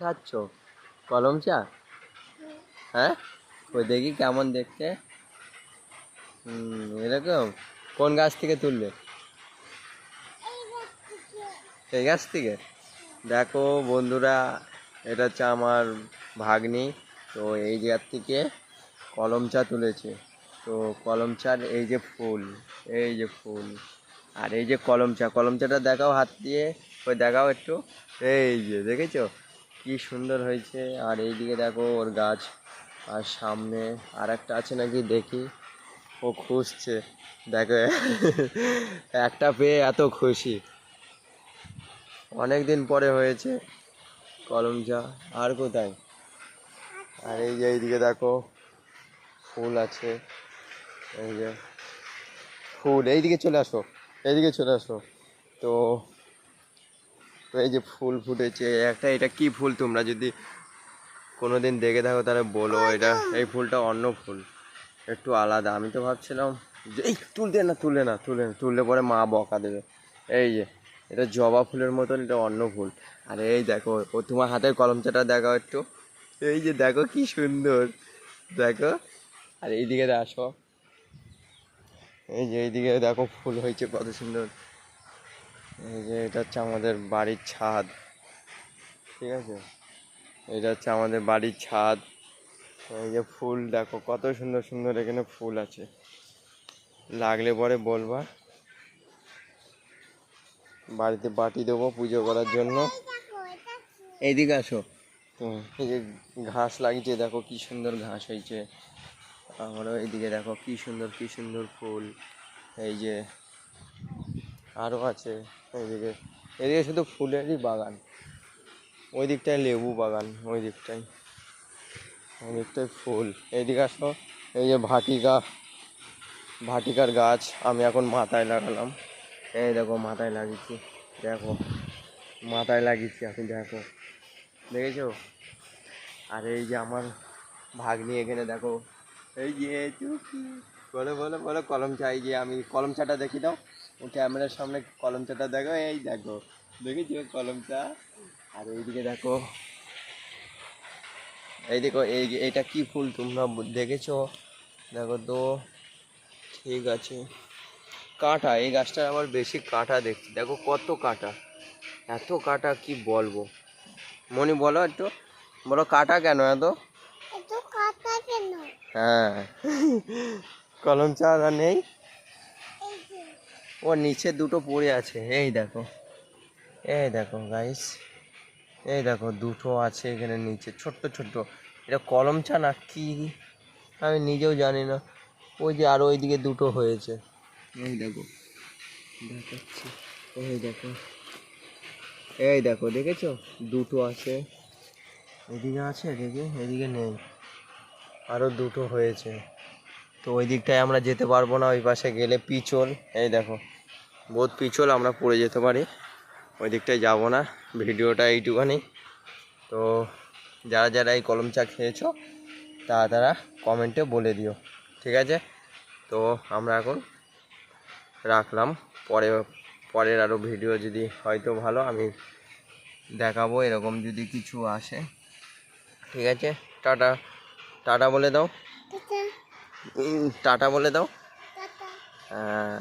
খাচ্ছ? কলম চা? হ্যাঁ, ওই দেখি কেমন দেখতে। এরকম কোন গাছ থেকে তুললে? এই গাছ থেকে। দেখো বন্ধুরা, এটা হচ্ছে আমার ভাগ্নি। তো এই জায়গার থেকে কলম চা তুলেছে। তো কলম চার এই যে ফুল, এই যে ফুল, আর এই যে কলম চাটা দেখাও হাত দিয়ে, ওই দেখাও একটু। এই যে দেখেছো কি সুন্দর হয়েছে। আর এইদিকে দেখো ওর গাছ, আর সামনে আর একটা আছে নাকি দেখি। ও খুঁজছে, দেখো একটা পেয়ে এত খুশি। অনেক দিন পরে হয়েছে কলম চা। আর কোথায়? আর এই যে এইদিকে দেখো ফুল আছে, এই যে ফুল, এইদিকে চলে আসো, এইদিকে চলে আসো। তো তো এই যে ফুল ফুটেছে একটা। এটা কি ফুল তোমরা যদি কোনো দিন দেখে থাকো তাহলে বলো। এটা এই ফুলটা অন্য ফুল, একটু আলাদা। আমি তো ভাবছিলাম যে এই তুললে পরে মা বকা দেবে। এই যে এটা জবা ফুলের মতন, এটা অন্য ফুল। আর এই দেখো ও তোমার হাতের কলমচাটা দেখাও একটু। এই যে দেখো কি সুন্দর, দেখো। আর এইদিকে আসো, এই যে এইদিকে দেখো ফুল হয়েছে কত সুন্দর। এই যে এটা হচ্ছে আমাদের বাড়ির ছাদ, ঠিক আছে? এটা হচ্ছে আমাদের বাড়ির ছাদ। এই যে ফুল দেখো কত সুন্দর সুন্দর এখানে ফুল আছে। লাগলে পরে বলবা, বাড়িতে বাটি দেবো পুজো করার জন্য। এইদিকে আসো। তো এই যে ঘাস লাগিয়েছে, দেখো কি সুন্দর ঘাস হয়েছে। আমারও এইদিকে দেখো কি সুন্দর কি সুন্দর ফুল। এই যে আরও আছে এইদিকে। এদিকে শুধু ফুলেরই বাগান, ওই দিকটায় লেবু বাগান, ওই দিকটায় ফুল। এইদিকে আসো। এই যে ভাটিকার গাছ আমি এখন মাথায় লাগালাম। এই দেখো মাথায় লাগিয়েছি, দেখো মাথায় লাগিয়েছি আমি, দেখো দেখেছো? আর এই যে আমার ভাগ্নি এখানে দেখো, এই যে বলো বলো বলো কলম চাই। যে আমি কলম চাটা দেখি দাও, ও ক্যামেরার সামনে কলম চাটা দেখো। এই দেখো দেখেছো কলম চা। আর এইদিকে দেখো, এই দেখো এইটা কি ফুল তোমরা দেখেছো? দেখো তো, ঠিক আছে। কাঁটা, এই গাছটার আবার বেশি কাঁটা দেখছি, দেখো কত কাঁটা, এত কাঁটা কি বলবো। মনি বলো একটু, বলো কাঁটা কেন এত? হ্যাঁ কলম চারা নেই, ও নিচে দুটো পড়ে আছে। এই দেখো, এই দেখো গাইস, এই দেখো দুটো আছে এখানে নিচে ছোট্ট ছোট্ট। এটা কলম চা না কি আমি নিজেও জানি না। ওই যে আরো ওইদিকে দুটো হয়েছে, এই দেখো দেখাচ্ছি। এই দেখো, এই দেখো দেখেছো দুটো আছে, এদিকে আছে, এদিকে এদিকে নেই, আরও দুটো হয়েছে। তো ওই দিকটায় আমরা যেতে পারবো না, ওই পাশে গেলে পিছল। এই দেখো বহুত পিছল, আমরা পড়ে যেতে পারি, ওই দিকটায় যাবো না। ভিডিওটা এইটুখানি। তো যারা যারা এই কলম চা খেয়েছো তারা কমেন্টে বলে দিও, ঠিক আছে? তো আমরা এখন রাখলাম। পরের আরও ভিডিও যদি হয়তো ভালো আমি দেখাবো, এরকম যদি কিছু আসে, ঠিক আছে? টাটা, টাটা বলে দাও, টাটা বলে দাও। হ্যাঁ।